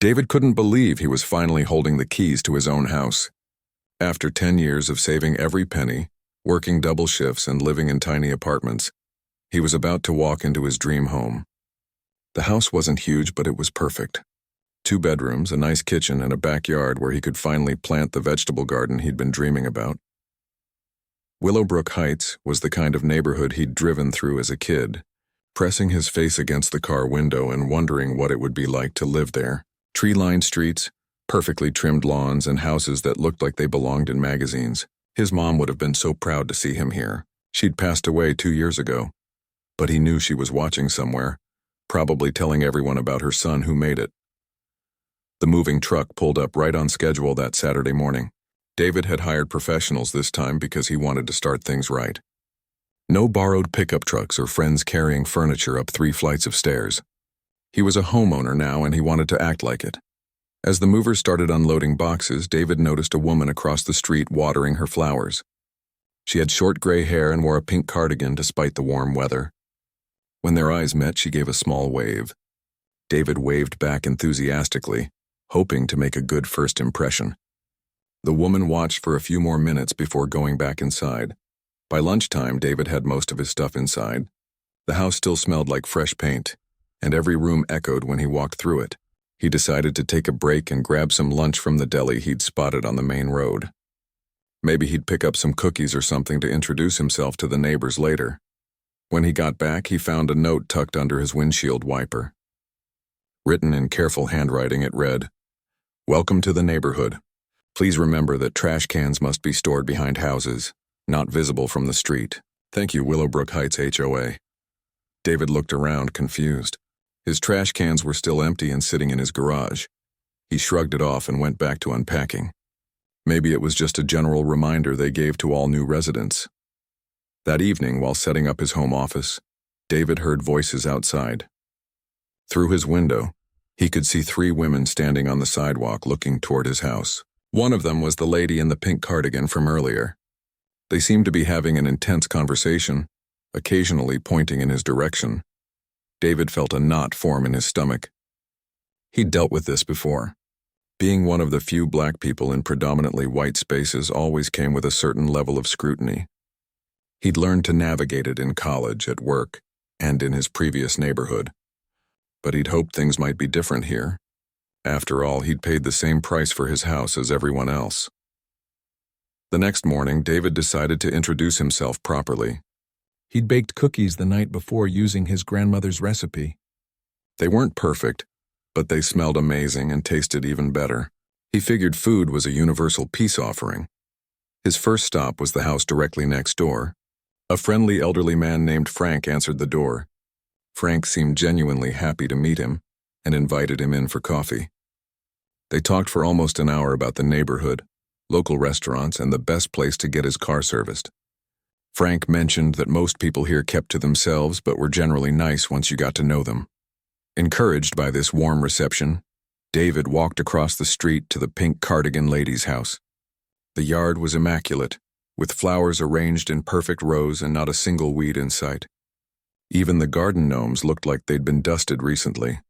David couldn't believe he was finally holding the keys to his own house. After 10 years of saving every penny, working double shifts and living in tiny apartments, he was about to walk into his dream home. The house wasn't huge, but it was perfect. 2 bedrooms, a nice kitchen, and a backyard where he could finally plant the vegetable garden he'd been dreaming about. Willowbrook Heights was the kind of neighborhood he'd driven through as a kid, pressing his face against the car window and wondering what it would be like to live there. Tree-lined streets, perfectly trimmed lawns, and houses that looked like they belonged in magazines. His mom would have been so proud to see him here. She'd passed away 2 years ago, but he knew she was watching somewhere, probably telling everyone about her son who made it. The moving truck pulled up right on schedule that Saturday morning. David had hired professionals this time because he wanted to start things right. No borrowed pickup trucks or friends carrying furniture up 3 flights of stairs. He was a homeowner now, and he wanted to act like it. As the movers started unloading boxes, David noticed a woman across the street watering her flowers. She had short gray hair and wore a pink cardigan despite the warm weather. When their eyes met, she gave a small wave. David waved back enthusiastically, hoping to make a good first impression. The woman watched for a few more minutes before going back inside. By lunchtime, David had most of his stuff inside. The house still smelled like fresh paint, and every room echoed when he walked through it. He decided to take a break and grab some lunch from the deli he'd spotted on the main road. Maybe he'd pick up some cookies or something to introduce himself to the neighbors later. When he got back, he found a note tucked under his windshield wiper. Written in careful handwriting, it read, "Welcome to the neighborhood. Please remember that trash cans must be stored behind houses, not visible from the street. Thank you, Willowbrook Heights HOA." David looked around, confused. His trash cans were still empty and sitting in his garage. He shrugged it off and went back to unpacking. Maybe it was just a general reminder they gave to all new residents. That evening, while setting up his home office, David heard voices outside. Through his window, he could see 3 women standing on the sidewalk looking toward his house. One of them was the lady in the pink cardigan from earlier. They seemed to be having an intense conversation, occasionally pointing in his direction. David felt a knot form in his stomach. He'd dealt with this before. Being one of the few black people in predominantly white spaces always came with a certain level of scrutiny. He'd learned to navigate it in college, at work, and in his previous neighborhood. But he'd hoped things might be different here. After all, he'd paid the same price for his house as everyone else. The next morning, David decided to introduce himself properly. He'd baked cookies the night before using his grandmother's recipe. They weren't perfect, but they smelled amazing and tasted even better. He figured food was a universal peace offering. His first stop was the house directly next door. A friendly elderly man named Frank answered the door. Frank seemed genuinely happy to meet him and invited him in for coffee. They talked for almost an hour about the neighborhood, local restaurants, and the best place to get his car serviced. Frank mentioned that most people here kept to themselves but were generally nice once you got to know them. Encouraged by this warm reception, David walked across the street to the pink cardigan lady's house. The yard was immaculate, with flowers arranged in perfect rows and not a single weed in sight. Even the garden gnomes looked like they'd been dusted recently.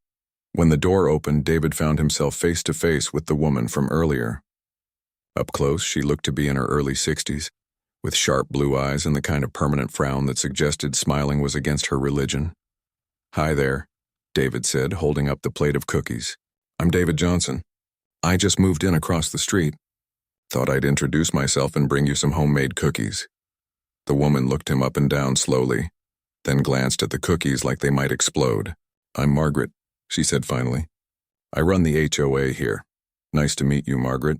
When the door opened, David found himself face to face with the woman from earlier. Up close, she looked to be in her early 60s. With sharp blue eyes and the kind of permanent frown that suggested smiling was against her religion. "Hi there," David said, holding up the plate of cookies. "I'm David Johnson. I just moved in across the street. Thought I'd introduce myself and bring you some homemade cookies." The woman looked him up and down slowly, then glanced at the cookies like they might explode. "I'm Margaret," she said finally. "I run the HOA here. Nice to meet you, Margaret.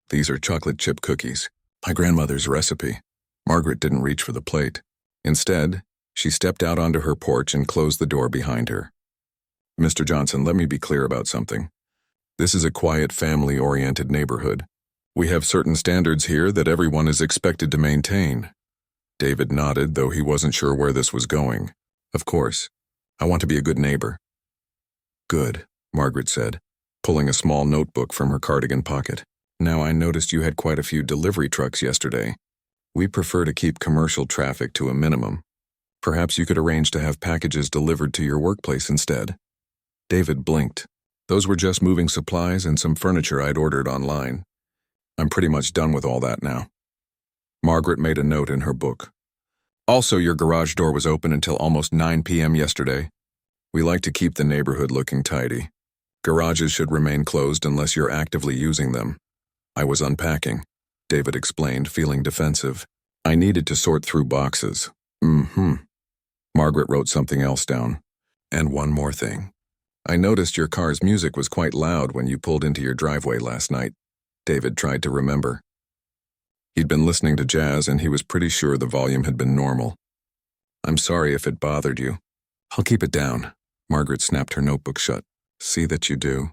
These are chocolate chip cookies. My grandmother's recipe." Margaret didn't reach for the plate. Instead, she stepped out onto her porch and closed the door behind her. "Mr. Johnson, let me be clear about something. This is a quiet, family-oriented neighborhood. We have certain standards here that everyone is expected to maintain." David nodded, though he wasn't sure where this was going. "Of course. I want to be a good neighbor." "Good," Margaret said, pulling a small notebook from her cardigan pocket. "Now, I noticed you had quite a few delivery trucks yesterday. We prefer to keep commercial traffic to a minimum. Perhaps you could arrange to have packages delivered to your workplace instead." David blinked. Those were just moving supplies and some furniture I'd ordered online. I'm pretty much done with all that now. Margaret made a note in her book. Also, your garage door was open until almost 9 p.m. yesterday. We like to keep the neighborhood looking tidy. Garages should remain closed unless you're actively using them. I was unpacking, David explained, feeling defensive. I needed to sort through boxes. Margaret wrote something else down. And one more thing. I noticed your car's music was quite loud when you pulled into your driveway last night. David tried to remember. He'd been listening to jazz and he was pretty sure the volume had been normal. I'm sorry if it bothered you. I'll keep it down. Margaret snapped her notebook shut. See that you do.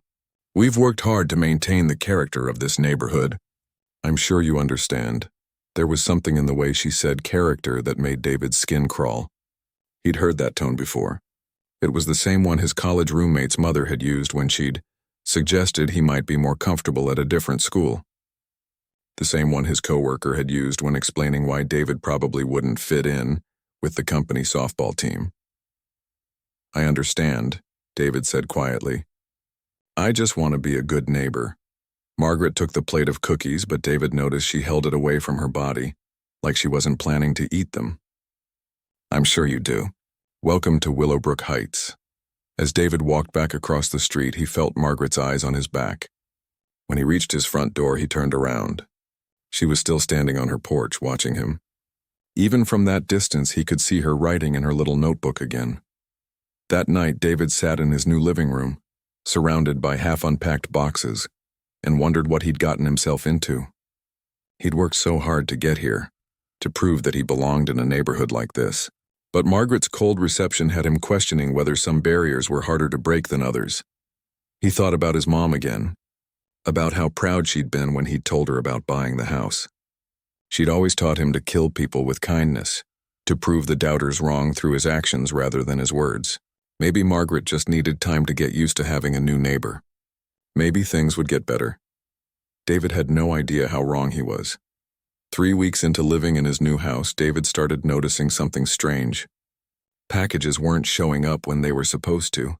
We've worked hard to maintain the character of this neighborhood. I'm sure you understand. There was something in the way she said character that made David's skin crawl. He'd heard that tone before. It was the same one his college roommate's mother had used when she'd suggested he might be more comfortable at a different school. The same one his coworker had used when explaining why David probably wouldn't fit in with the company softball team. I understand, David said quietly. I just want to be a good neighbor. Margaret took the plate of cookies, but David noticed she held it away from her body, like she wasn't planning to eat them. I'm sure you do. Welcome to Willowbrook Heights. As David walked back across the street, he felt Margaret's eyes on his back. When he reached his front door, he turned around. She was still standing on her porch, watching him. Even from that distance, he could see her writing in her little notebook again. That night, David sat in his new living room, surrounded by half-unpacked boxes, and wondered what he'd gotten himself into. He'd worked so hard to get here, to prove that he belonged in a neighborhood like this. But Margaret's cold reception had him questioning whether some barriers were harder to break than others. He thought about his mom again, about how proud she'd been when he'd told her about buying the house. She'd always taught him to kill people with kindness, to prove the doubters wrong through his actions rather than his words. Maybe Margaret just needed time to get used to having a new neighbor. Maybe things would get better. David had no idea how wrong he was. 3 weeks into living in his new house, David started noticing something strange. Packages weren't showing up when they were supposed to.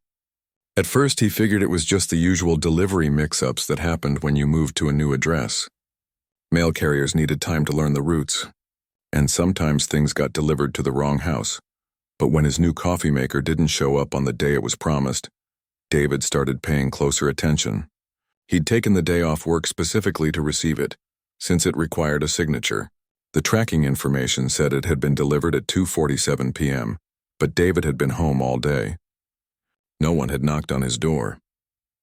At first, he figured it was just the usual delivery mix-ups that happened when you moved to a new address. Mail carriers needed time to learn the routes, and sometimes things got delivered to the wrong house. But when his new coffee maker didn't show up on the day it was promised, David started paying closer attention. He'd taken the day off work specifically to receive it, since it required a signature. The tracking information said it had been delivered at 2:47 p.m., but David had been home all day. No one had knocked on his door.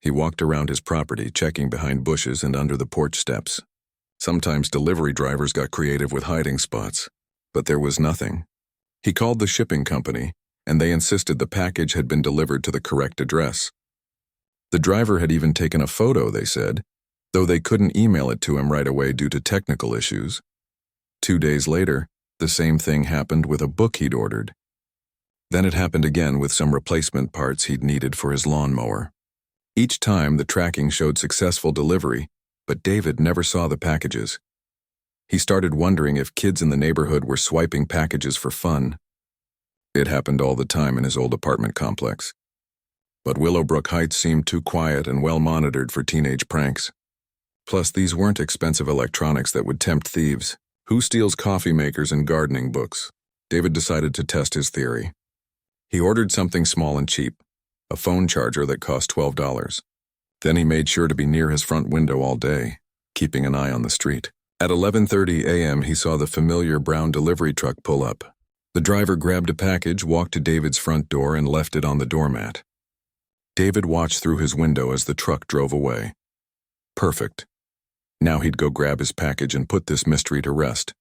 He walked around his property, checking behind bushes and under the porch steps. Sometimes delivery drivers got creative with hiding spots, but there was nothing. He called the shipping company, and they insisted the package had been delivered to the correct address. The driver had even taken a photo, they said, though they couldn't email it to him right away due to technical issues. 2 days later, the same thing happened with a book he'd ordered. Then it happened again with some replacement parts he'd needed for his lawnmower. Each time, the tracking showed successful delivery, but David never saw the packages. He started wondering if kids in the neighborhood were swiping packages for fun. It happened all the time in his old apartment complex. But Willowbrook Heights seemed too quiet and well-monitored for teenage pranks. Plus, these weren't expensive electronics that would tempt thieves. Who steals coffee makers and gardening books? David decided to test his theory. He ordered something small and cheap, a phone charger that cost $12. Then he made sure to be near his front window all day, keeping an eye on the street. At 11:30 a.m., he saw the familiar brown delivery truck pull up. The driver grabbed a package, walked to David's front door, and left it on the doormat. David watched through his window as the truck drove away. Perfect. Now he'd go grab his package and put this mystery to rest.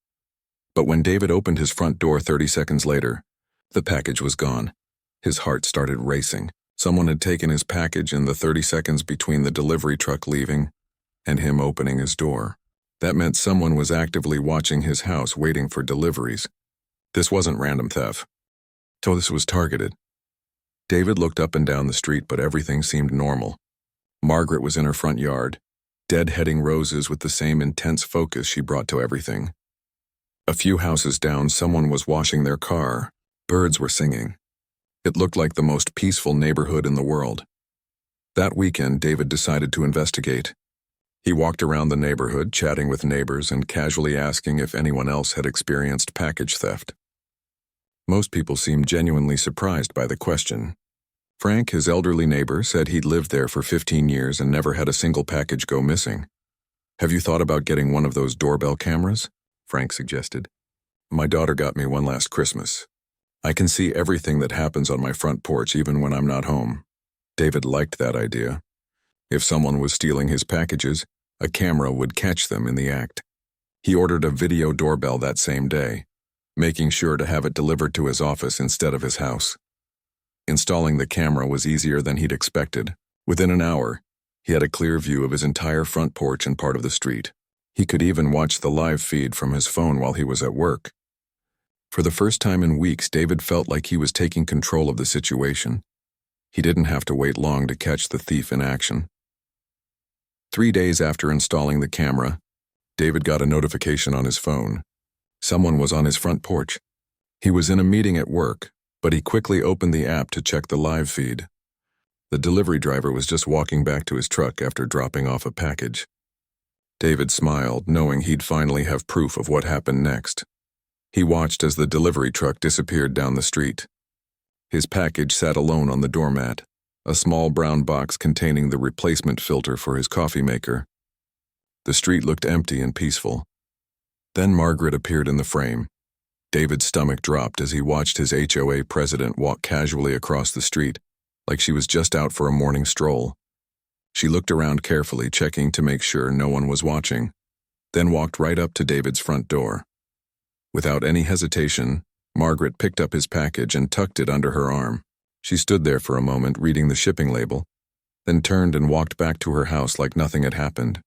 But when David opened his front door 30 seconds later, the package was gone. His heart started racing. Someone had taken his package in the 30 seconds between the delivery truck leaving and him opening his door. That meant someone was actively watching his house, waiting for deliveries. This wasn't random theft. So this was targeted. David looked up and down the street, but everything seemed normal. Margaret was in her front yard, deadheading roses with the same intense focus she brought to everything. A few houses down, someone was washing their car. Birds were singing. It looked like the most peaceful neighborhood in the world. That weekend, David decided to investigate. He walked around the neighborhood, chatting with neighbors and casually asking if anyone else had experienced package theft. Most people seemed genuinely surprised by the question. Frank, his elderly neighbor, said he'd lived there for 15 years and never had a single package go missing. "Have you thought about getting one of those doorbell cameras?" Frank suggested. "My daughter got me one last Christmas. I can see everything that happens on my front porch even when I'm not home." David liked that idea. If someone was stealing his packages, a camera would catch them in the act. He ordered a video doorbell that same day, making sure to have it delivered to his office instead of his house. Installing the camera was easier than he'd expected. Within an hour, he had a clear view of his entire front porch and part of the street. He could even watch the live feed from his phone while he was at work. For the first time in weeks, David felt like he was taking control of the situation. He didn't have to wait long to catch the thief in action. 3 days after installing the camera, David got a notification on his phone. Someone was on his front porch. He was in a meeting at work, but he quickly opened the app to check the live feed. The delivery driver was just walking back to his truck after dropping off a package. David smiled, knowing he'd finally have proof of what happened next. He watched as the delivery truck disappeared down the street. His package sat alone on the doormat, a small brown box containing the replacement filter for his coffee maker. The street looked empty and peaceful. Then Margaret appeared in the frame. David's stomach dropped as he watched his HOA president walk casually across the street, like she was just out for a morning stroll. She looked around carefully, checking to make sure no one was watching, then walked right up to David's front door. Without any hesitation, Margaret picked up his package and tucked it under her arm. She stood there for a moment, reading the shipping label, then turned and walked back to her house like nothing had happened.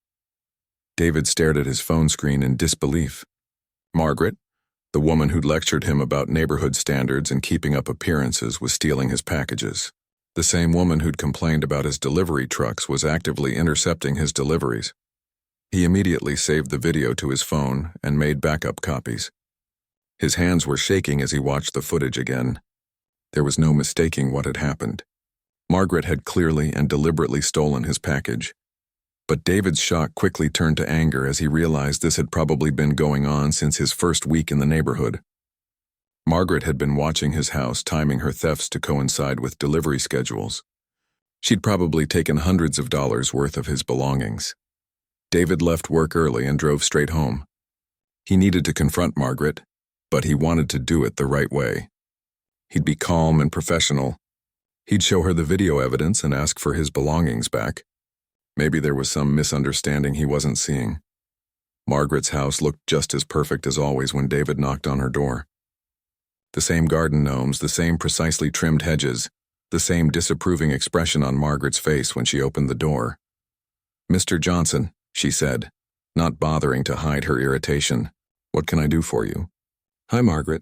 David stared at his phone screen in disbelief. Margaret, the woman who'd lectured him about neighborhood standards and keeping up appearances, was stealing his packages. The same woman who'd complained about his delivery trucks was actively intercepting his deliveries. He immediately saved the video to his phone and made backup copies. His hands were shaking as he watched the footage again. There was no mistaking what had happened. Margaret had clearly and deliberately stolen his package. But David's shock quickly turned to anger as he realized this had probably been going on since his first week in the neighborhood. Margaret had been watching his house, timing her thefts to coincide with delivery schedules. She'd probably taken hundreds of dollars worth of his belongings. David left work early and drove straight home. He needed to confront Margaret, but he wanted to do it the right way. He'd be calm and professional. He'd show her the video evidence and ask for his belongings back. Maybe there was some misunderstanding he wasn't seeing. Margaret's house looked just as perfect as always when David knocked on her door. The same garden gnomes, the same precisely trimmed hedges, the same disapproving expression on Margaret's face when she opened the door. "Mr. Johnson," she said, not bothering to hide her irritation. "What can I do for you?" "Hi, Margaret.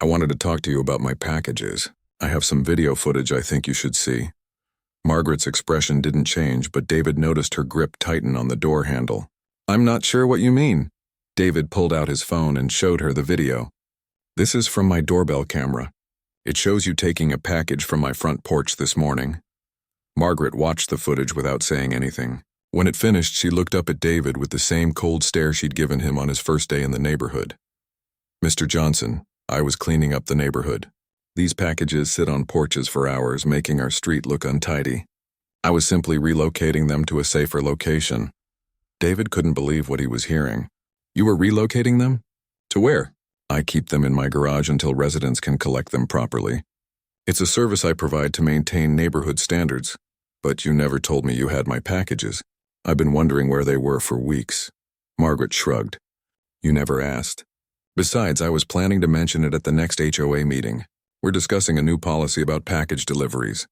I wanted to talk to you about my packages. I have some video footage I think you should see." Margaret's expression didn't change, but David noticed her grip tighten on the door handle. "I'm not sure what you mean." David pulled out his phone and showed her the video. "This is from my doorbell camera. It shows you taking a package from my front porch this morning." Margaret watched the footage without saying anything. When it finished, she looked up at David with the same cold stare she'd given him on his first day in the neighborhood. "Mr. Johnson, I was cleaning up the neighborhood. These packages sit on porches for hours, making our street look untidy. I was simply relocating them to a safer location." David couldn't believe what he was hearing. "You were relocating them? To where?" "I keep them in my garage until residents can collect them properly. It's a service I provide to maintain neighborhood standards. But you never told me you had my packages. I've been wondering where they were for weeks." Margaret shrugged. "You never asked. Besides, I was planning to mention it at the next HOA meeting. We're discussing a new policy about package deliveries."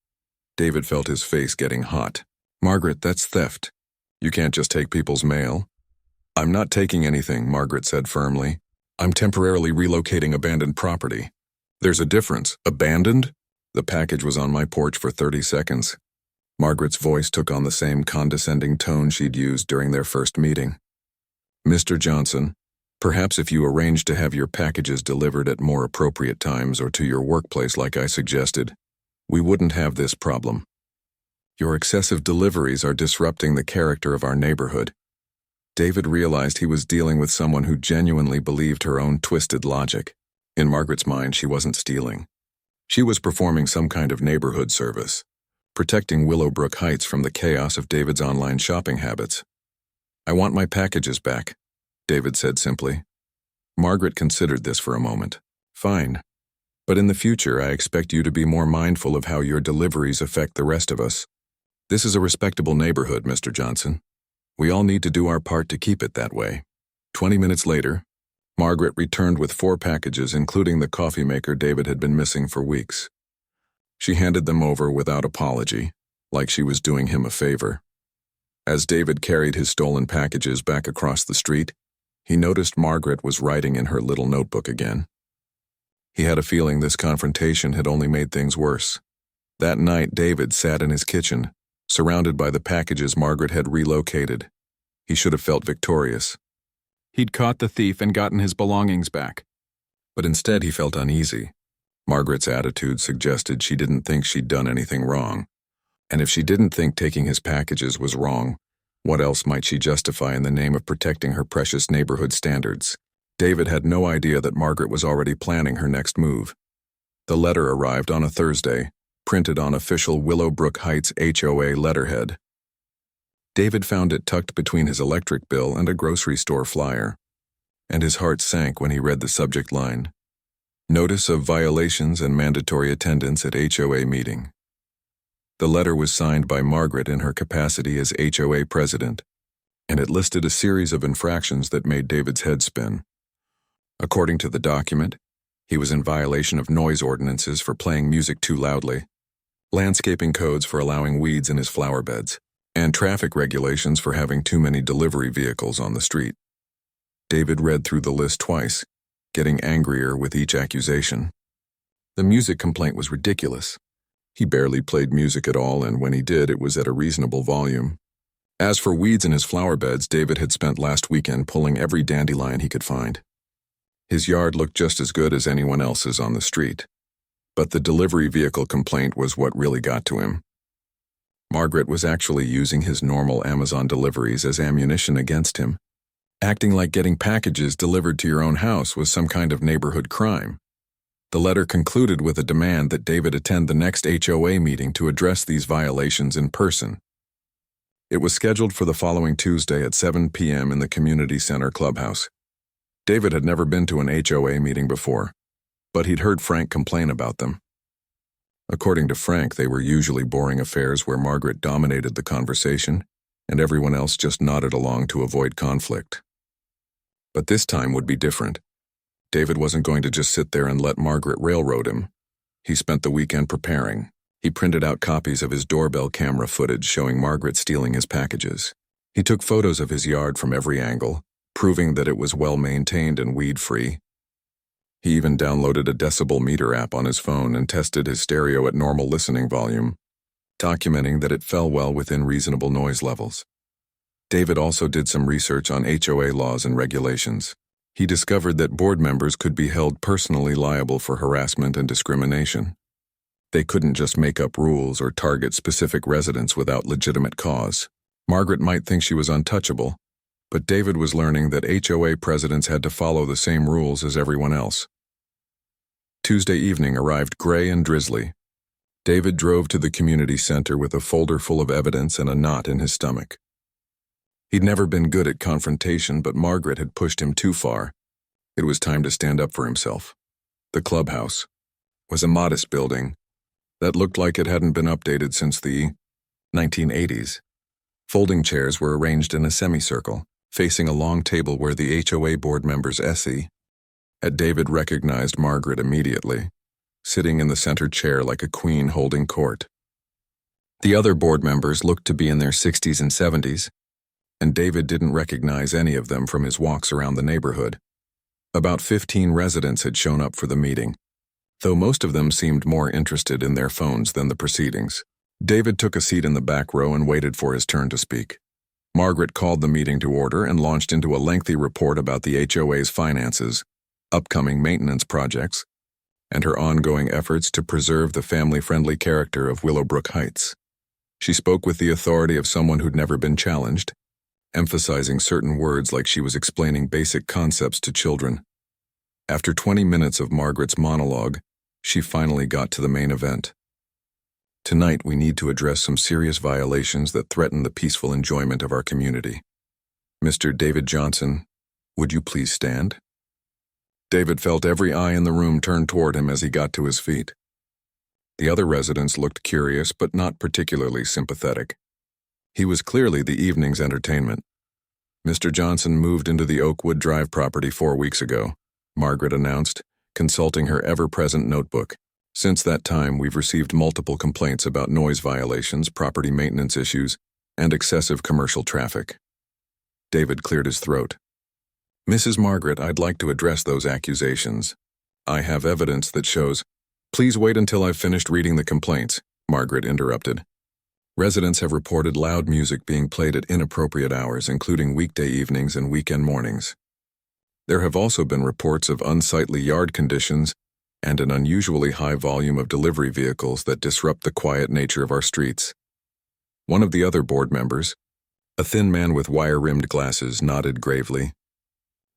David felt his face getting hot. "Margaret, that's theft. You can't just take people's mail." "I'm not taking anything," Margaret said firmly. "I'm temporarily relocating abandoned property." "There's a difference. Abandoned?" "The package was on my porch for 30 seconds. Margaret's voice took on the same condescending tone she'd used during their first meeting. "Mr. Johnson, perhaps if you arrange to have your packages delivered at more appropriate times or to your workplace like I suggested, we wouldn't have this problem." Your excessive deliveries are disrupting the character of our neighborhood. David realized he was dealing with someone who genuinely believed her own twisted logic. In Margaret's mind, she wasn't stealing. She was performing some kind of neighborhood service, protecting Willowbrook Heights from the chaos of David's online shopping habits. "I want my packages back," David said simply. Margaret considered this for a moment. "Fine. But in the future, I expect you to be more mindful of how your deliveries affect the rest of us. This is a respectable neighborhood, Mr. Johnson. We all need to do our part to keep it that way." 20 minutes later, Margaret returned with 4 packages, including the coffee maker David had been missing for weeks. She handed them over without apology, like she was doing him a favor. As David carried his stolen packages back across the street, he noticed Margaret was writing in her little notebook again. He had a feeling this confrontation had only made things worse. That night, David sat in his kitchen, surrounded by the packages Margaret had relocated. He should have felt victorious. He'd caught the thief and gotten his belongings back. But instead he felt uneasy. Margaret's attitude suggested she didn't think she'd done anything wrong. And if she didn't think taking his packages was wrong, what else might she justify in the name of protecting her precious neighborhood standards? David had no idea that Margaret was already planning her next move. The letter arrived on a Thursday, printed on official Willowbrook Heights HOA letterhead. David found it tucked between his electric bill and a grocery store flyer, and his heart sank when he read the subject line: "Notice of violations and mandatory attendance at HOA meeting." The letter was signed by Margaret in her capacity as HOA president, and it listed a series of infractions that made David's head spin. According to the document, he was in violation of noise ordinances for playing music too loudly, landscaping codes for allowing weeds in his flower beds, and traffic regulations for having too many delivery vehicles on the street. David read through the list twice, getting angrier with each accusation. The music complaint was ridiculous. He barely played music at all, and when he did, it was at a reasonable volume. As for weeds in his flower beds, David had spent last weekend pulling every dandelion he could find. His yard looked just as good as anyone else's on the street. But the delivery vehicle complaint was what really got to him. Margaret was actually using his normal Amazon deliveries as ammunition against him, acting like getting packages delivered to your own house was some kind of neighborhood crime. The letter concluded with a demand that David attend the next HOA meeting to address these violations in person. It was scheduled for the following Tuesday at 7 p.m. in the community center clubhouse. David had never been to an HOA meeting before, but he'd heard Frank complain about them. According to Frank, they were usually boring affairs where Margaret dominated the conversation and everyone else just nodded along to avoid conflict. But this time would be different. David wasn't going to just sit there and let Margaret railroad him. He spent the weekend preparing. He printed out copies of his doorbell camera footage showing Margaret stealing his packages. He took photos of his yard from every angle, proving that it was well-maintained and weed-free. He even downloaded a decibel meter app on his phone and tested his stereo at normal listening volume, documenting that it fell well within reasonable noise levels. David also did some research on HOA laws and regulations. He discovered that board members could be held personally liable for harassment and discrimination. They couldn't just make up rules or target specific residents without legitimate cause. Margaret might think she was untouchable, but David was learning that HOA presidents had to follow the same rules as everyone else. Tuesday evening arrived gray and drizzly. David drove to the community center with a folder full of evidence and a knot in his stomach. He'd never been good at confrontation, but Margaret had pushed him too far. It was time to stand up for himself. The clubhouse was a modest building that looked like it hadn't been updated since the 1980s. Folding chairs were arranged in a semicircle, facing a long table where the HOA board members Essie. David recognized Margaret immediately, sitting in the center chair like a queen holding court. The other board members looked to be in their 60s and 70s, and David didn't recognize any of them from his walks around the neighborhood. About 15 residents had shown up for the meeting, though most of them seemed more interested in their phones than the proceedings. David took a seat in the back row and waited for his turn to speak. Margaret called the meeting to order and launched into a lengthy report about the HOA's finances, upcoming maintenance projects, and her ongoing efforts to preserve the family-friendly character of Willowbrook Heights. She spoke with the authority of someone who'd never been challenged, emphasizing certain words like she was explaining basic concepts to children. After 20 minutes of Margaret's monologue, she finally got to the main event. Tonight, we need to address some serious violations that threaten the peaceful enjoyment of our community. Mr. David Johnson, would you please stand? David felt every eye in the room turn toward him as he got to his feet. The other residents looked curious but not particularly sympathetic. He was clearly the evening's entertainment. Mr. Johnson moved into the Oakwood Drive property 4 weeks ago, Margaret announced, consulting her ever-present notebook. Since that time, we've received multiple complaints about noise violations, property maintenance issues, and excessive commercial traffic. David cleared his throat. Mrs. Margaret, I'd like to address those accusations. I have evidence that shows— Please wait until I've finished reading the complaints, Margaret interrupted. Residents have reported loud music being played at inappropriate hours, including weekday evenings and weekend mornings. There have also been reports of unsightly yard conditions and an unusually high volume of delivery vehicles that disrupt the quiet nature of our streets. One of the other board members, a thin man with wire-rimmed glasses, nodded gravely.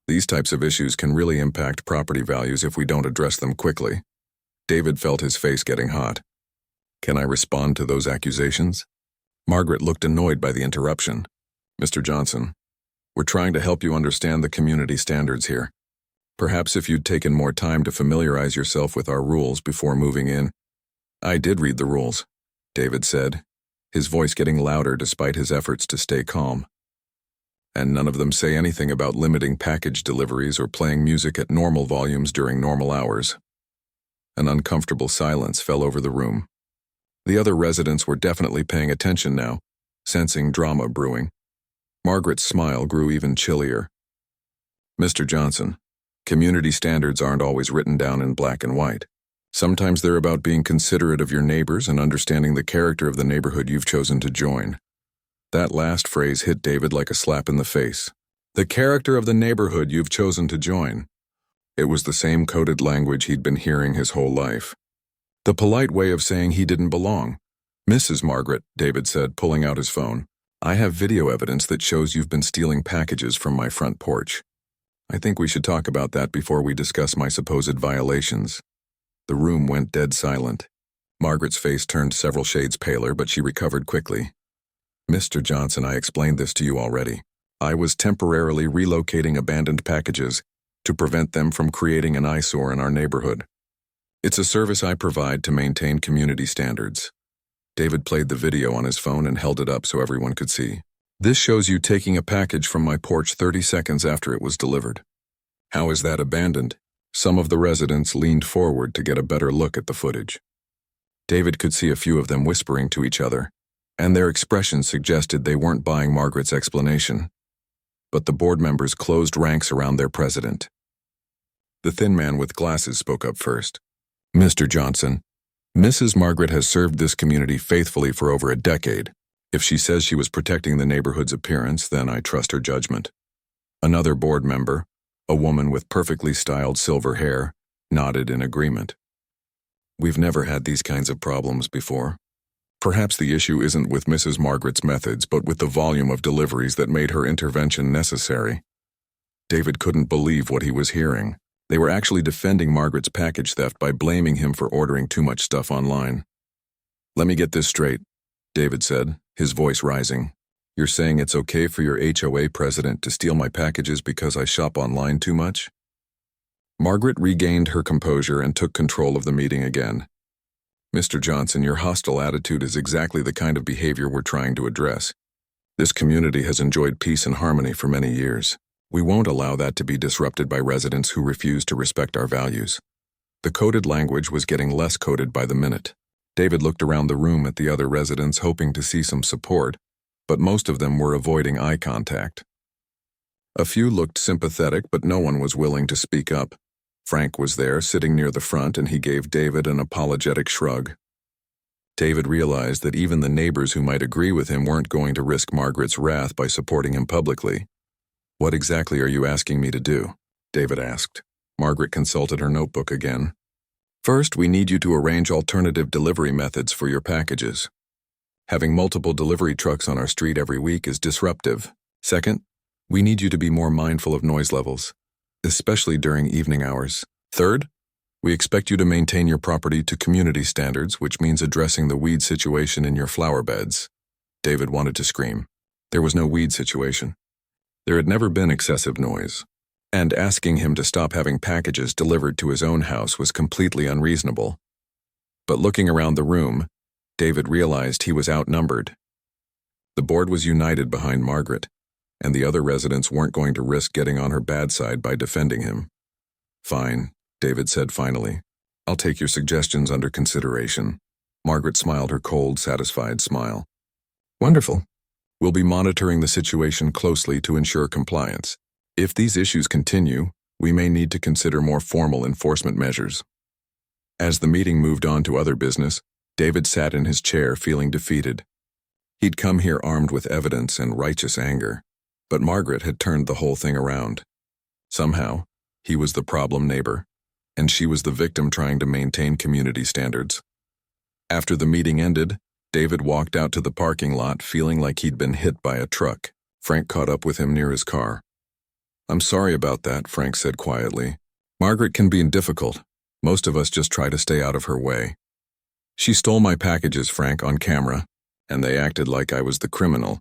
These types of issues can really impact property values if we don't address them quickly. David felt his face getting hot. Can I respond to those accusations? Margaret looked annoyed by the interruption. Mr. Johnson, we're trying to help you understand the community standards here. Perhaps if you'd taken more time to familiarize yourself with our rules before moving in. I did read the rules, David said, his voice getting louder despite his efforts to stay calm. And none of them say anything about limiting package deliveries or playing music at normal volumes during normal hours. An uncomfortable silence fell over the room. The other residents were definitely paying attention now, sensing drama brewing. Margaret's smile grew even chillier. Mr. Johnson, community standards aren't always written down in black and white. Sometimes they're about being considerate of your neighbors and understanding the character of the neighborhood you've chosen to join. That last phrase hit David like a slap in the face. The character of the neighborhood you've chosen to join. It was the same coded language he'd been hearing his whole life. The polite way of saying he didn't belong. Mrs. Margaret, David said, pulling out his phone, I have video evidence that shows you've been stealing packages from my front porch. I think we should talk about that before we discuss my supposed violations. The room went dead silent. Margaret's face turned several shades paler, but she recovered quickly. Mr. Johnson, I explained this to you already. I was temporarily relocating abandoned packages to prevent them from creating an eyesore in our neighborhood. It's a service I provide to maintain community standards. David played the video on his phone and held it up so everyone could see. This shows you taking a package from my porch 30 seconds after it was delivered. How is that abandoned? Some of the residents leaned forward to get a better look at the footage. David could see a few of them whispering to each other, and their expressions suggested they weren't buying Margaret's explanation. But the board members closed ranks around their president. The thin man with glasses spoke up first. Mr. Johnson, Mrs. Margaret has served this community faithfully for over a decade. If she says she was protecting the neighborhood's appearance, then I trust her judgment. Another board member, a woman with perfectly styled silver hair, nodded in agreement. We've never had these kinds of problems before. Perhaps the issue isn't with Mrs. Margaret's methods, but with the volume of deliveries that made her intervention necessary. David couldn't believe what he was hearing. They were actually defending Margaret's package theft by blaming him for ordering too much stuff online. Let me get this straight, David said, his voice rising. You're saying it's okay for your HOA president to steal my packages because I shop online too much? Margaret regained her composure and took control of the meeting again. Mr. Johnson, your hostile attitude is exactly the kind of behavior we're trying to address. This community has enjoyed peace and harmony for many years. We won't allow that to be disrupted by residents who refuse to respect our values. The coded language was getting less coded by the minute. David looked around the room at the other residents, hoping to see some support, but most of them were avoiding eye contact. A few looked sympathetic, but no one was willing to speak up. Frank was there, sitting near the front, and he gave David an apologetic shrug. David realized that even the neighbors who might agree with him weren't going to risk Margaret's wrath by supporting him publicly. What exactly are you asking me to do? David asked. Margaret consulted her notebook again. First, we need you to arrange alternative delivery methods for your packages. Having multiple delivery trucks on our street every week is disruptive. Second, we need you to be more mindful of noise levels, especially during evening hours. Third, we expect you to maintain your property to community standards, which means addressing the weed situation in your flower beds. David wanted to scream. There was no weed situation. There had never been excessive noise, and asking him to stop having packages delivered to his own house was completely unreasonable. But looking around the room, David realized he was outnumbered. The board was united behind Margaret, and the other residents weren't going to risk getting on her bad side by defending him. Fine, David said finally. I'll take your suggestions under consideration. Margaret smiled her cold, satisfied smile. Wonderful. We'll be monitoring the situation closely to ensure compliance. If these issues continue, we may need to consider more formal enforcement measures. As the meeting moved on to other business, David sat in his chair feeling defeated. He'd come here armed with evidence and righteous anger, but Margaret had turned the whole thing around. Somehow, he was the problem neighbor, and she was the victim trying to maintain community standards. After the meeting ended, David walked out to the parking lot feeling like he'd been hit by a truck. Frank caught up with him near his car. I'm sorry about that, Frank said quietly. Margaret can be difficult. Most of us just try to stay out of her way. She stole my packages, Frank, on camera, and they acted like I was the criminal.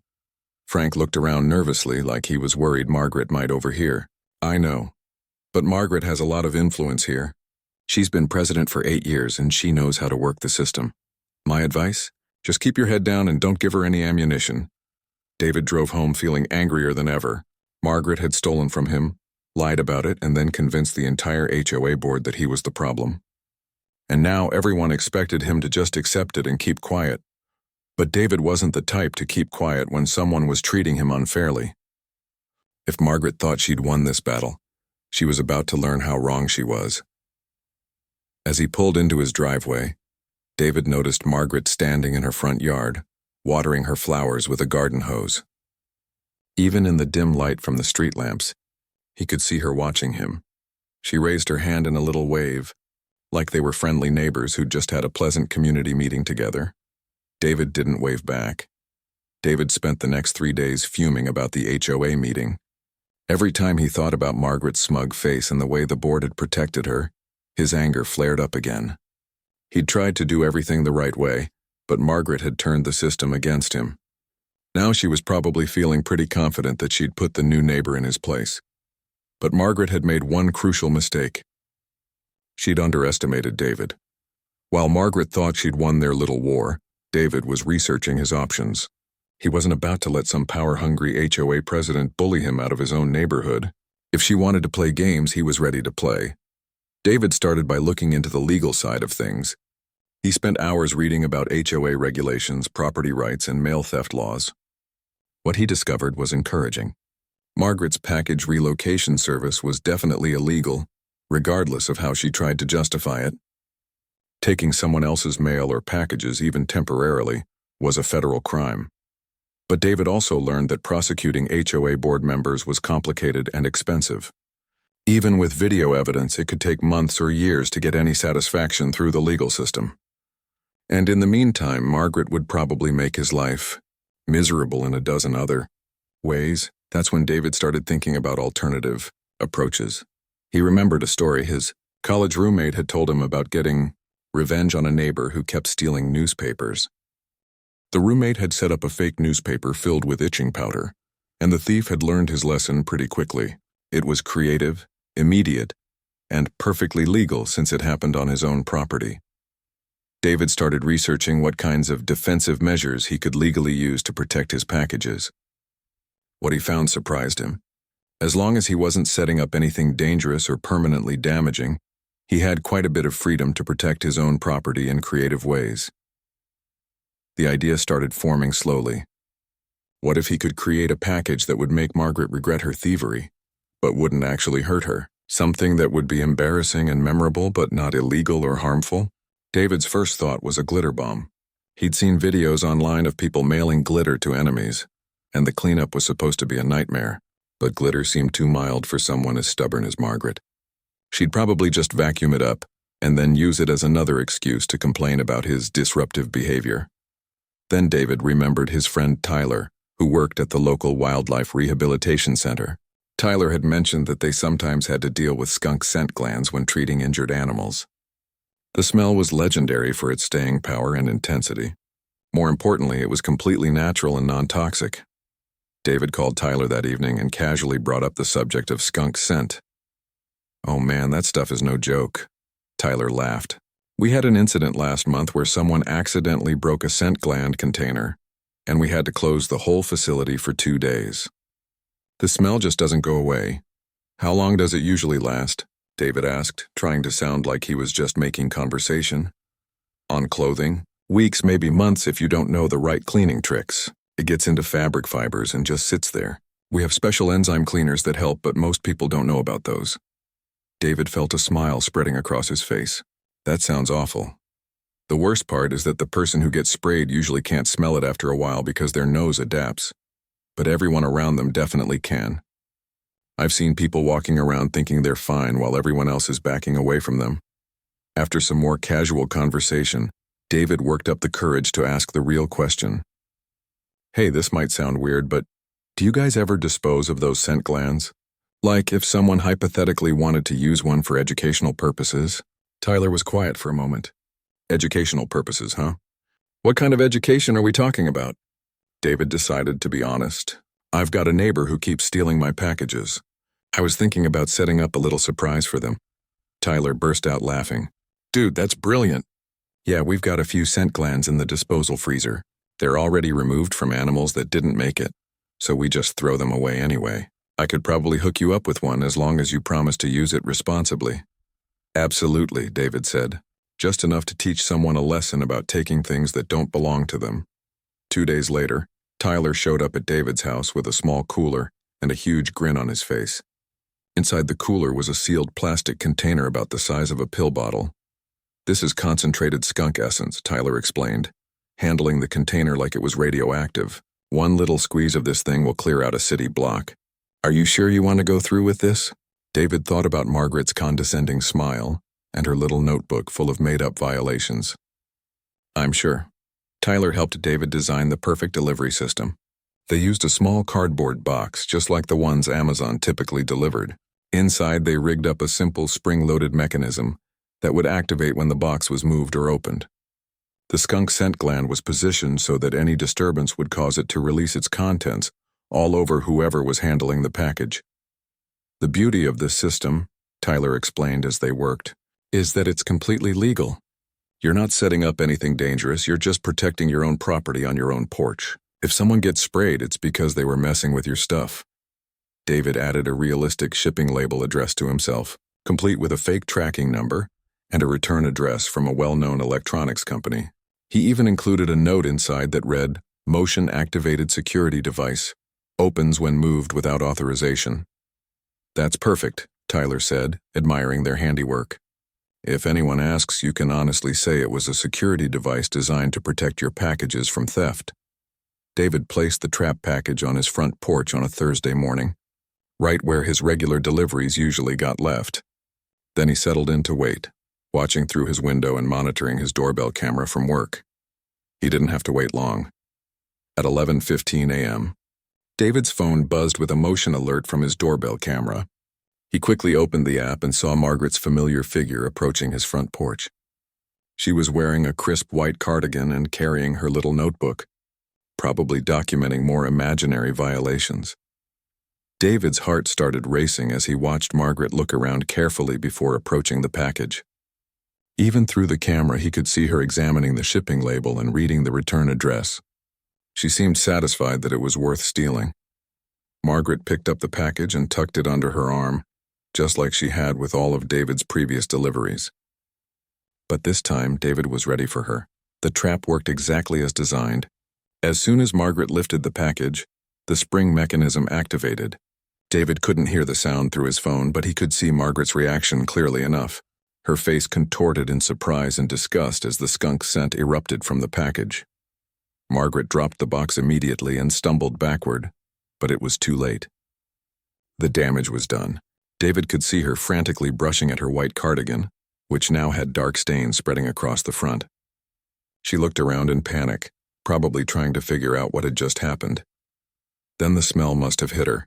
Frank looked around nervously like he was worried Margaret might overhear. I know. But Margaret has a lot of influence here. She's been president for 8 years and she knows how to work the system. My advice? Just keep your head down and don't give her any ammunition. David drove home feeling angrier than ever. Margaret had stolen from him, lied about it, and then convinced the entire HOA board that he was the problem. And now everyone expected him to just accept it and keep quiet. But David wasn't the type to keep quiet when someone was treating him unfairly. If Margaret thought she'd won this battle, she was about to learn how wrong she was. As he pulled into his driveway, David noticed Margaret standing in her front yard, watering her flowers with a garden hose. Even in the dim light from the street lamps, he could see her watching him. She raised her hand in a little wave, like they were friendly neighbors who'd just had a pleasant community meeting together. David didn't wave back. David spent the next 3 days fuming about the HOA meeting. Every time he thought about Margaret's smug face and the way the board had protected her, his anger flared up again. He'd tried to do everything the right way, but Margaret had turned the system against him. Now she was probably feeling pretty confident that she'd put the new neighbor in his place. But Margaret had made one crucial mistake. She'd underestimated David. While Margaret thought she'd won their little war, David was researching his options. He wasn't about to let some power-hungry HOA president bully him out of his own neighborhood. If she wanted to play games, he was ready to play. David started by looking into the legal side of things. He spent hours reading about HOA regulations, property rights, and mail theft laws. What he discovered was encouraging. Margaret's package relocation service was definitely illegal, regardless of how she tried to justify it. Taking someone else's mail or packages, even temporarily, was a federal crime. But David also learned that prosecuting HOA board members was complicated and expensive. Even with video evidence, it could take months or years to get any satisfaction through the legal system. And in the meantime, Margaret would probably make his life miserable in a dozen other ways. That's when David started thinking about alternative approaches. He remembered a story his college roommate had told him about getting revenge on a neighbor who kept stealing newspapers. The roommate had set up a fake newspaper filled with itching powder, and the thief had learned his lesson pretty quickly. It was creative, immediate, and perfectly legal since it happened on his own property. David started researching what kinds of defensive measures he could legally use to protect his packages. What he found surprised him. As long as he wasn't setting up anything dangerous or permanently damaging, he had quite a bit of freedom to protect his own property in creative ways. The idea started forming slowly. What if he could create a package that would make Margaret regret her thievery, but wouldn't actually hurt her? Something that would be embarrassing and memorable but not illegal or harmful? David's first thought was a glitter bomb. He'd seen videos online of people mailing glitter to enemies, and the cleanup was supposed to be a nightmare, but glitter seemed too mild for someone as stubborn as Margaret. She'd probably just vacuum it up and then use it as another excuse to complain about his disruptive behavior. Then David remembered his friend Tyler, who worked at the local wildlife rehabilitation center. Tyler had mentioned that they sometimes had to deal with skunk scent glands when treating injured animals. The smell was legendary for its staying power and intensity. More importantly, it was completely natural and non-toxic. David called Tyler that evening and casually brought up the subject of skunk scent. "Oh man, that stuff is no joke." Tyler laughed. "We had an incident last month where someone accidentally broke a scent gland container, and we had to close the whole facility for 2 days. The smell just doesn't go away." "How long does it usually last?" David asked, trying to sound like he was just making conversation. "On clothing? Weeks, maybe months if you don't know the right cleaning tricks. It gets into fabric fibers and just sits there. We have special enzyme cleaners that help, but most people don't know about those." David felt a smile spreading across his face. "That sounds awful. The worst part is that the person who gets sprayed usually can't smell it after a while because their nose adapts. But everyone around them definitely can. I've seen people walking around thinking they're fine while everyone else is backing away from them." After some more casual conversation, David worked up the courage to ask the real question. "Hey, this might sound weird, but do you guys ever dispose of those scent glands? Like if someone hypothetically wanted to use one for educational purposes?" Tyler was quiet for a moment. "Educational purposes, huh? What kind of education are we talking about?" David decided to be honest. "I've got a neighbor who keeps stealing my packages. I was thinking about setting up a little surprise for them." Tyler burst out laughing. "Dude, that's brilliant." "Yeah, we've got a few scent glands in the disposal freezer. They're already removed from animals that didn't make it, so we just throw them away anyway. I could probably hook you up with one as long as you promise to use it responsibly." "Absolutely," David said. "Just enough to teach someone a lesson about taking things that don't belong to them." 2 days later, Tyler showed up at David's house with a small cooler and a huge grin on his face. Inside the cooler was a sealed plastic container about the size of a pill bottle. "This is concentrated skunk essence," Tyler explained, handling the container like it was radioactive. "One little squeeze of this thing will clear out a city block. Are you sure you want to go through with this?" David thought about Margaret's condescending smile and her little notebook full of made-up violations. "I'm sure." Tyler helped David design the perfect delivery system. They used a small cardboard box, just like the ones Amazon typically delivered. Inside, they rigged up a simple spring-loaded mechanism that would activate when the box was moved or opened. The skunk scent gland was positioned so that any disturbance would cause it to release its contents all over whoever was handling the package. "The beauty of this system," Tyler explained as they worked, "is that it's completely legal. You're not setting up anything dangerous, you're just protecting your own property on your own porch. If someone gets sprayed, it's because they were messing with your stuff." David added a realistic shipping label addressed to himself, complete with a fake tracking number and a return address from a well-known electronics company. He even included a note inside that read, "Motion-activated security device. Opens when moved without authorization." "That's perfect," Tyler said, admiring their handiwork. "If anyone asks, you can honestly say it was a security device designed to protect your packages from theft." David placed the trap package on his front porch on a Thursday morning, right where his regular deliveries usually got left. Then he settled in to wait, watching through his window and monitoring his doorbell camera from work. He didn't have to wait long. At 11:15 a.m., David's phone buzzed with a motion alert from his doorbell camera. He quickly opened the app and saw Margaret's familiar figure approaching his front porch. She was wearing a crisp white cardigan and carrying her little notebook, probably documenting more imaginary violations. David's heart started racing as he watched Margaret look around carefully before approaching the package. Even through the camera, he could see her examining the shipping label and reading the return address. She seemed satisfied that it was worth stealing. Margaret picked up the package and tucked it under her arm, just like she had with all of David's previous deliveries. But this time, David was ready for her. The trap worked exactly as designed. As soon as Margaret lifted the package, the spring mechanism activated. David couldn't hear the sound through his phone, but he could see Margaret's reaction clearly enough. Her face contorted in surprise and disgust as the skunk scent erupted from the package. Margaret dropped the box immediately and stumbled backward, but it was too late. The damage was done. David could see her frantically brushing at her white cardigan, which now had dark stains spreading across the front. She looked around in panic, probably trying to figure out what had just happened. Then the smell must have hit her.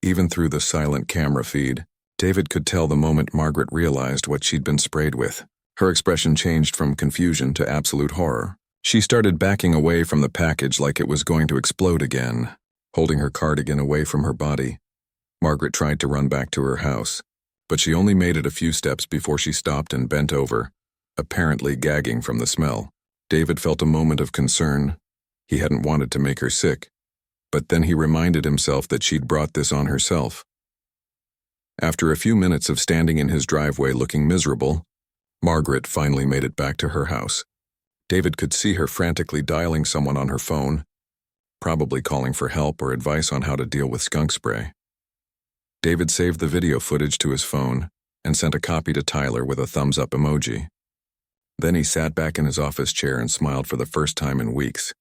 Even through the silent camera feed, David could tell the moment Margaret realized what she'd been sprayed with. Her expression changed from confusion to absolute horror. She started backing away from the package like it was going to explode again, holding her cardigan away from her body. Margaret tried to run back to her house, but she only made it a few steps before she stopped and bent over, apparently gagging from the smell. David felt a moment of concern. He hadn't wanted to make her sick, but then he reminded himself that she'd brought this on herself. After a few minutes of standing in his driveway looking miserable, Margaret finally made it back to her house. David could see her frantically dialing someone on her phone, probably calling for help or advice on how to deal with skunk spray. David saved the video footage to his phone and sent a copy to Tyler with a thumbs-up emoji. Then he sat back in his office chair and smiled for the first time in weeks.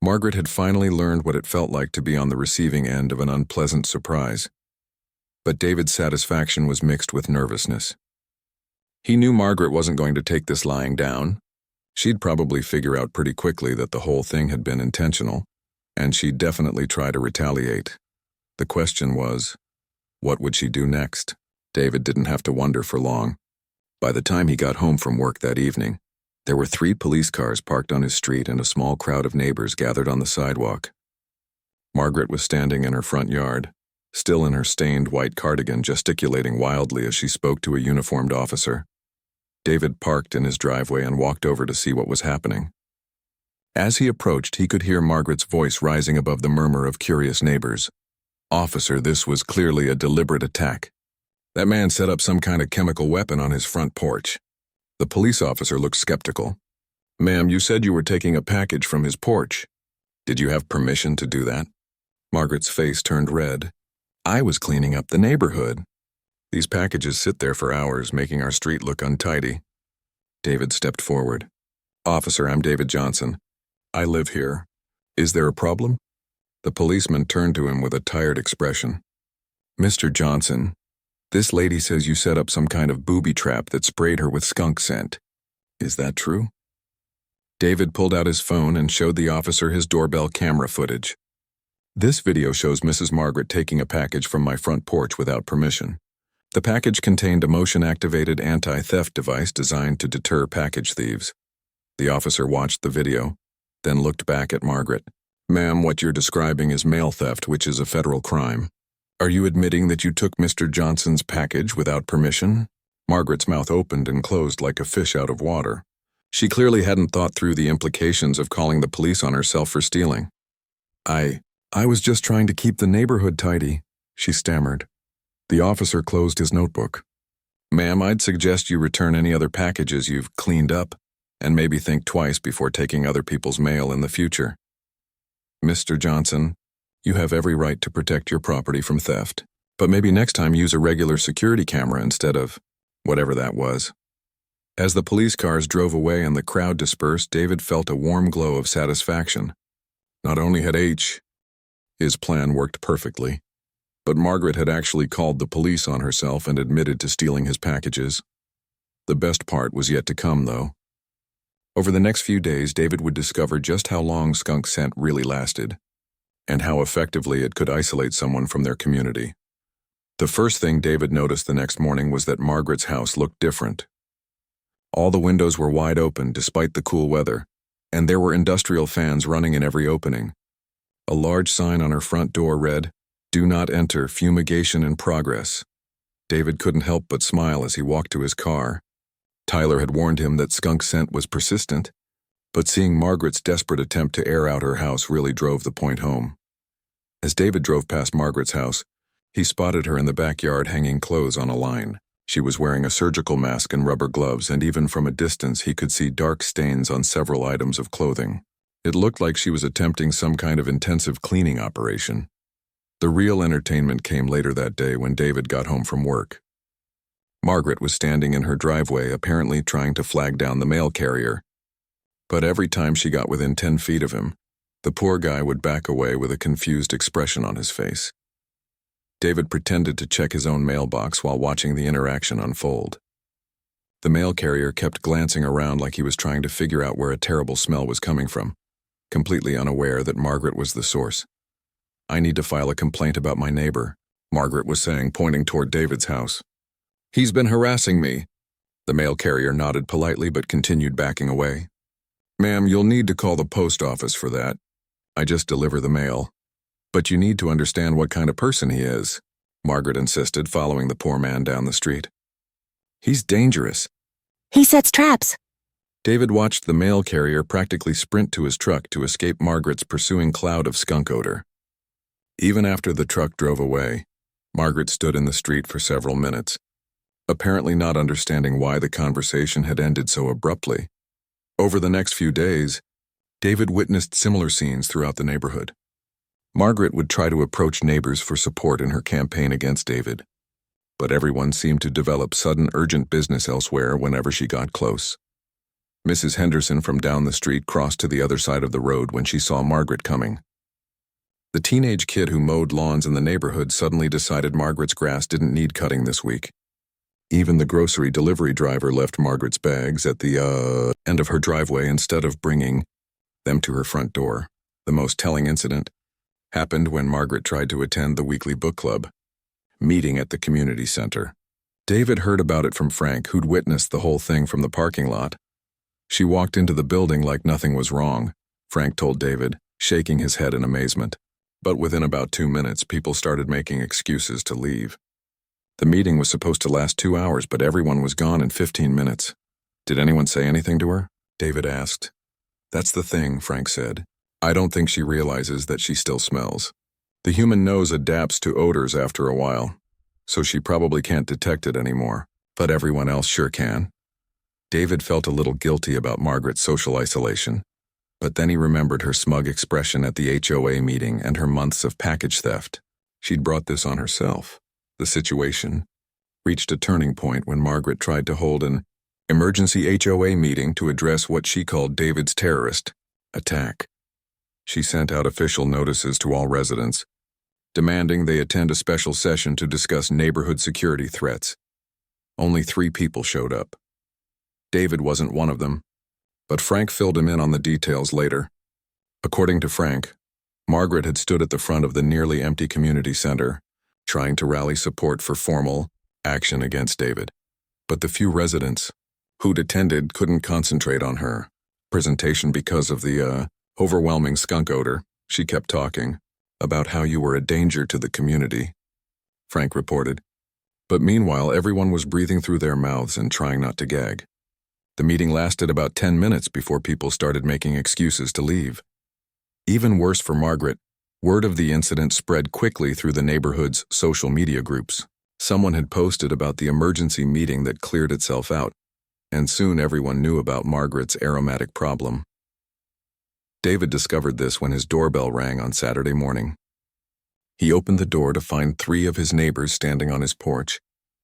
Margaret had finally learned what it felt like to be on the receiving end of an unpleasant surprise. But David's satisfaction was mixed with nervousness. He knew Margaret wasn't going to take this lying down. She'd probably figure out pretty quickly that the whole thing had been intentional, and she'd definitely try to retaliate. The question was, what would she do next? David didn't have to wonder for long. By the time he got home from work that evening, there were 3 police cars parked on his street and a small crowd of neighbors gathered on the sidewalk. Margaret was standing in her front yard, still in her stained white cardigan, gesticulating wildly as she spoke to a uniformed officer. David parked in his driveway and walked over to see what was happening. As he approached, he could hear Margaret's voice rising above the murmur of curious neighbors. "Officer, this was clearly a deliberate attack. That man set up some kind of chemical weapon on his front porch." The police officer looked skeptical. "Ma'am, you said you were taking a package from his porch. Did you have permission to do that?" Margaret's face turned red. "I was cleaning up the neighborhood. These packages sit there for hours, making our street look untidy." David stepped forward. "Officer, I'm David Johnson. I live here. Is there a problem?" The policeman turned to him with a tired expression. "Mr. Johnson, this lady says you set up some kind of booby trap that sprayed her with skunk scent. Is that true?" David pulled out his phone and showed the officer his doorbell camera footage. "This video shows Mrs. Margaret taking a package from my front porch without permission. The package contained a motion-activated anti-theft device designed to deter package thieves." The officer watched the video, then looked back at Margaret. "Ma'am, what you're describing is mail theft, which is a federal crime. Are you admitting that you took Mr. Johnson's package without permission?" Margaret's mouth opened and closed like a fish out of water. She clearly hadn't thought through the implications of calling the police on herself for stealing. I was just trying to keep the neighborhood tidy," she stammered. The officer closed his notebook. "Ma'am, I'd suggest you return any other packages you've cleaned up, and maybe think twice before taking other people's mail in the future. Mr. Johnson, you have every right to protect your property from theft, but maybe next time use a regular security camera instead of whatever that was." As the police cars drove away and the crowd dispersed, David felt a warm glow of satisfaction. Not only had his plan worked perfectly, but Margaret had actually called the police on herself and admitted to stealing his packages. The best part was yet to come, though. Over the next few days, David would discover just how long skunk scent really lasted, and how effectively it could isolate someone from their community. The first thing David noticed the next morning was that Margaret's house looked different. All the windows were wide open despite the cool weather, and there were industrial fans running in every opening. A large sign on her front door read, "Do not enter, fumigation in progress." David couldn't help but smile as he walked to his car. Tyler had warned him that skunk scent was persistent, but seeing Margaret's desperate attempt to air out her house really drove the point home. As David drove past Margaret's house, he spotted her in the backyard hanging clothes on a line. She was wearing a surgical mask and rubber gloves, and even from a distance he could see dark stains on several items of clothing. It looked like she was attempting some kind of intensive cleaning operation. The real entertainment came later that day when David got home from work. Margaret was standing in her driveway, apparently trying to flag down the mail carrier. But every time she got within 10 feet of him, the poor guy would back away with a confused expression on his face. David pretended to check his own mailbox while watching the interaction unfold. The mail carrier kept glancing around like he was trying to figure out where a terrible smell was coming from, completely unaware that Margaret was the source. "I need to file a complaint about my neighbor," Margaret was saying, pointing toward David's house. "He's been harassing me." The mail carrier nodded politely but continued backing away. "Ma'am, you'll need to call the post office for that. I just deliver the mail. But you need to understand what kind of person he is," Margaret insisted, following the poor man down the street. "He's dangerous." "He sets traps." David watched the mail carrier practically sprint to his truck to escape Margaret's pursuing cloud of skunk odor. Even after the truck drove away, Margaret stood in the street for several minutes, apparently not understanding why the conversation had ended so abruptly. Over the next few days, David witnessed similar scenes throughout the neighborhood. Margaret would try to approach neighbors for support in her campaign against David, but everyone seemed to develop sudden urgent business elsewhere whenever she got close. Mrs. Henderson from down the street crossed to the other side of the road when she saw Margaret coming. The teenage kid who mowed lawns in the neighborhood suddenly decided Margaret's grass didn't need cutting this week. Even the grocery delivery driver left Margaret's bags at the end of her driveway instead of bringing them to her front door. The most telling incident happened when Margaret tried to attend the weekly book club meeting at the community center. David heard about it from Frank, who'd witnessed the whole thing from the parking lot. "She walked into the building like nothing was wrong," Frank told David, shaking his head in amazement. But within about 2 minutes, people started making excuses to leave. The meeting was supposed to last 2 hours, but everyone was gone in 15 minutes. "Did anyone say anything to her?" David asked. "That's the thing," Frank said. "I don't think she realizes that she still smells. The human nose adapts to odors after a while, so she probably can't detect it anymore, but everyone else sure can." David felt a little guilty about Margaret's social isolation, but then he remembered her smug expression at the HOA meeting and her months of package theft. She'd brought this on herself. The situation reached a turning point when Margaret tried to hold an emergency HOA meeting to address what she called David's terrorist attack. She sent out official notices to all residents, demanding they attend a special session to discuss neighborhood security threats. Only 3 people showed up. David wasn't one of them, but Frank filled him in on the details later. According to Frank, Margaret had stood at the front of the nearly empty community center, trying to rally support for formal action against David. But the few residents who'd attended couldn't concentrate on her presentation because of the overwhelming skunk odor. She kept talking about how you were a danger to the community, Frank reported. But meanwhile, everyone was breathing through their mouths and trying not to gag. The meeting lasted about 10 minutes before people started making excuses to leave. Even worse for Margaret, word of the incident spread quickly through the neighborhood's social media groups. Someone had posted about the emergency meeting that cleared itself out, and soon everyone knew about Margaret's aromatic problem. David discovered this when his doorbell rang on Saturday morning. He opened the door to find 3 of his neighbors standing on his porch,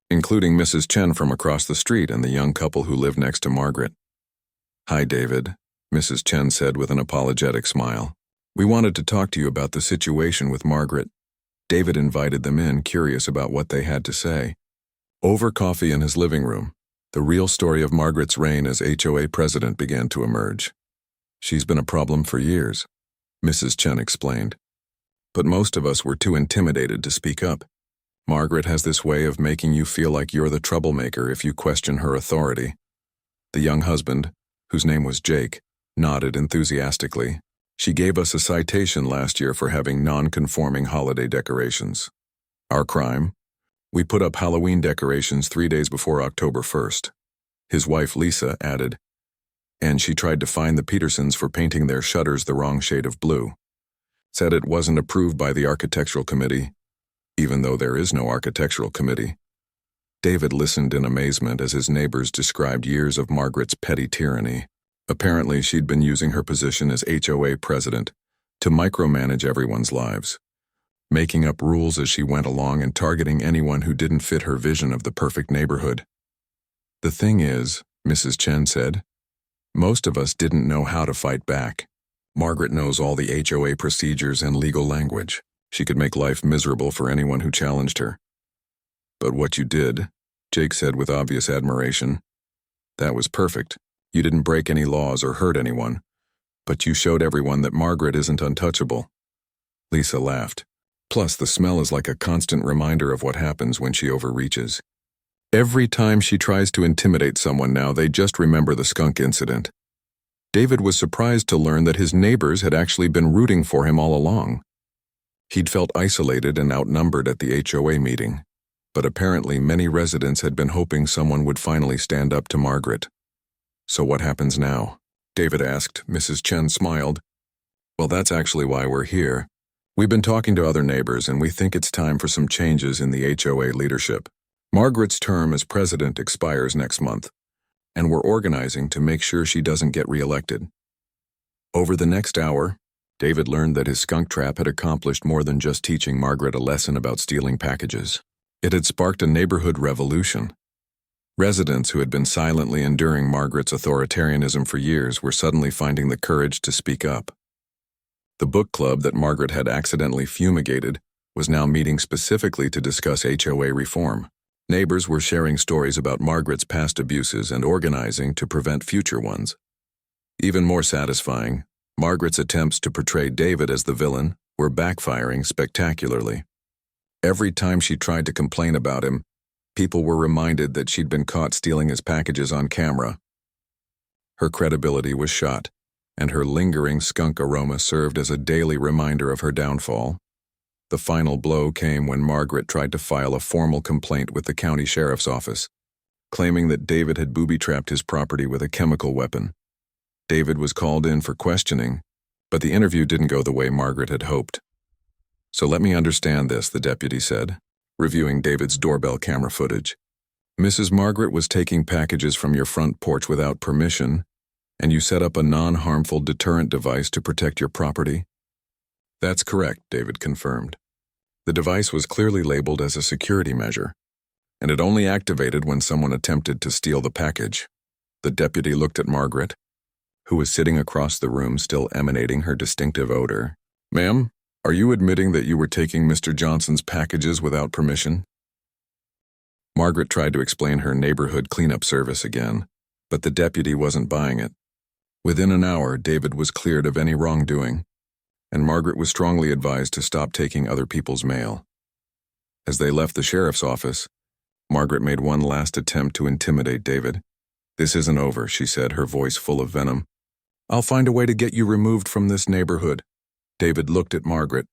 including Mrs. Chen from across the street and the young couple who lived next to Margaret. "Hi, David," Mrs. Chen said with an apologetic smile. "We wanted to talk to you about the situation with Margaret." David invited them in, curious about what they had to say. Over coffee in his living room, the real story of Margaret's reign as HOA president began to emerge. "She's been a problem for years," Mrs. Chen explained. "But most of us were too intimidated to speak up. Margaret has this way of making you feel like you're the troublemaker if you question her authority." The young husband, whose name was Jake, nodded enthusiastically. "She gave us a citation last year for having non-conforming holiday decorations. Our crime? We put up Halloween decorations 3 days before October 1st. His wife Lisa added, "And she tried to fine the Petersons for painting their shutters the wrong shade of blue. Said it wasn't approved by the architectural committee, even though there is no architectural committee." David listened in amazement as his neighbors described years of Margaret's petty tyranny. Apparently, she'd been using her position as HOA president to micromanage everyone's lives, making up rules as she went along and targeting anyone who didn't fit her vision of the perfect neighborhood. "The thing is," Mrs. Chen said, "most of us didn't know how to fight back. Margaret knows all the HOA procedures and legal language. She could make life miserable for anyone who challenged her." "But what you did," Jake said with obvious admiration, "that was perfect. You didn't break any laws or hurt anyone, But you showed everyone that Margaret isn't untouchable. Lisa laughed. Plus, the smell is like a constant reminder of what happens when she overreaches. Every time she tries to intimidate someone now, they just remember the skunk incident. David was surprised to learn that his neighbors had actually been rooting for him all along. He'd felt isolated and outnumbered at the HOA meeting, but apparently many residents had been hoping someone would finally stand up to Margaret. So what happens now? David asked. Mrs. Chen smiled. Well, that's actually why we're here. We've been talking to other neighbors, and we think it's time for some changes in the HOA leadership. Margaret's term as president expires next month, and we're organizing to make sure she doesn't get reelected. Over the next hour, David learned that his skunk trap had accomplished more than just teaching Margaret a lesson about stealing packages. It had sparked a neighborhood revolution. Residents who had been silently enduring Margaret's authoritarianism for years were suddenly finding the courage to speak up. The book club that Margaret had accidentally fumigated was now meeting specifically to discuss HOA reform. Neighbors were sharing stories about Margaret's past abuses and organizing to prevent future ones. Even more satisfying, Margaret's attempts to portray David as the villain were backfiring spectacularly. Every time she tried to complain about him, people were reminded that she'd been caught stealing his packages on camera. Her credibility was shot, and her lingering skunk aroma served as a daily reminder of her downfall. The final blow came when Margaret tried to file a formal complaint with the county sheriff's office, claiming that David had booby-trapped his property with a chemical weapon. David was called in for questioning, but the interview didn't go the way Margaret had hoped. So let me understand this, the deputy said, reviewing David's doorbell camera footage. Mrs. Margaret was taking packages from your front porch without permission, and you set up a non-harmful deterrent device to protect your property? That's correct, David confirmed. The device was clearly labeled as a security measure, and it only activated when someone attempted to steal the package. The deputy looked at Margaret, who was sitting across the room still emanating her distinctive odor. Ma'am, are you admitting that you were taking Mr. Johnson's packages without permission? Margaret tried to explain her neighborhood cleanup service again, but the deputy wasn't buying it. Within an hour, David was cleared of any wrongdoing, and Margaret was strongly advised to stop taking other people's mail. As they left the sheriff's office, Margaret made one last attempt to intimidate David. This isn't over, she said, her voice full of venom. I'll find a way to get you removed from this neighborhood. David looked at Margaret,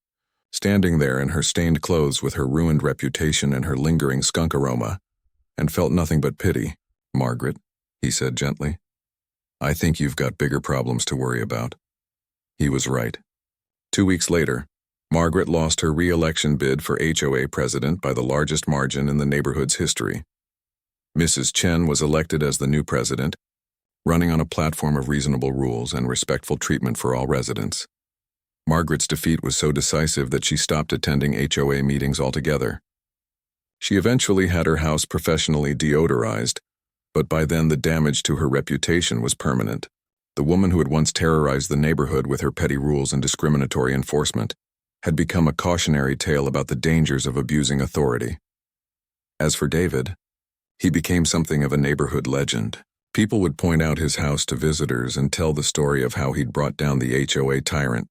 standing there in her stained clothes with her ruined reputation and her lingering skunk aroma, and felt nothing but pity. Margaret, he said gently, I think you've got bigger problems to worry about. He was right. 2 weeks later, Margaret lost her re-election bid for HOA president by the largest margin in the neighborhood's history. Mrs. Chen was elected as the new president, running on a platform of reasonable rules and respectful treatment for all residents. Margaret's defeat was so decisive that she stopped attending HOA meetings altogether. She eventually had her house professionally deodorized, but by then the damage to her reputation was permanent. The woman who had once terrorized the neighborhood with her petty rules and discriminatory enforcement had become a cautionary tale about the dangers of abusing authority. As for David, he became something of a neighborhood legend. People would point out his house to visitors and tell the story of how he'd brought down the HOA tyrant,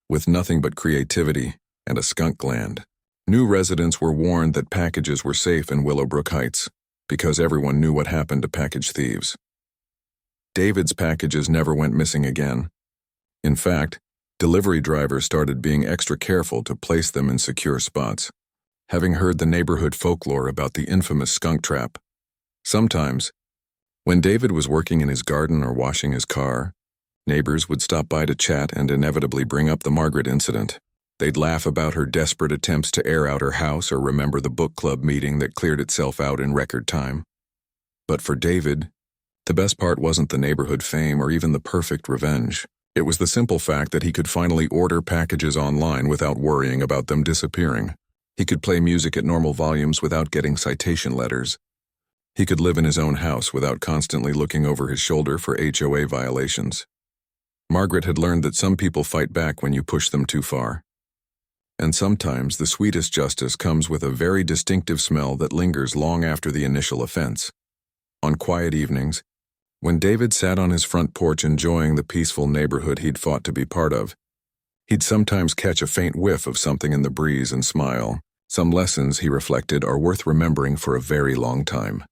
with nothing but creativity and a skunk gland. New residents were warned that packages were safe in Willowbrook Heights, because everyone knew what happened to package thieves. David's packages never went missing again. In fact, delivery drivers started being extra careful to place them in secure spots, having heard the neighborhood folklore about the infamous skunk trap. Sometimes, when David was working in his garden or washing his car, neighbors would stop by to chat and inevitably bring up the Margaret incident. They'd laugh about her desperate attempts to air out her house or remember the book club meeting that cleared itself out in record time. But for David, the best part wasn't the neighborhood fame or even the perfect revenge. It was the simple fact that he could finally order packages online without worrying about them disappearing. He could play music at normal volumes without getting citation letters. He could live in his own house without constantly looking over his shoulder for HOA violations. Margaret had learned that some people fight back when you push them too far. And sometimes the sweetest justice comes with a very distinctive smell that lingers long after the initial offense. On quiet evenings, When David sat on his front porch enjoying the peaceful neighborhood he'd fought to be part of, he'd sometimes catch a faint whiff of something in the breeze and smile. Some lessons, he reflected, are worth remembering for a very long time.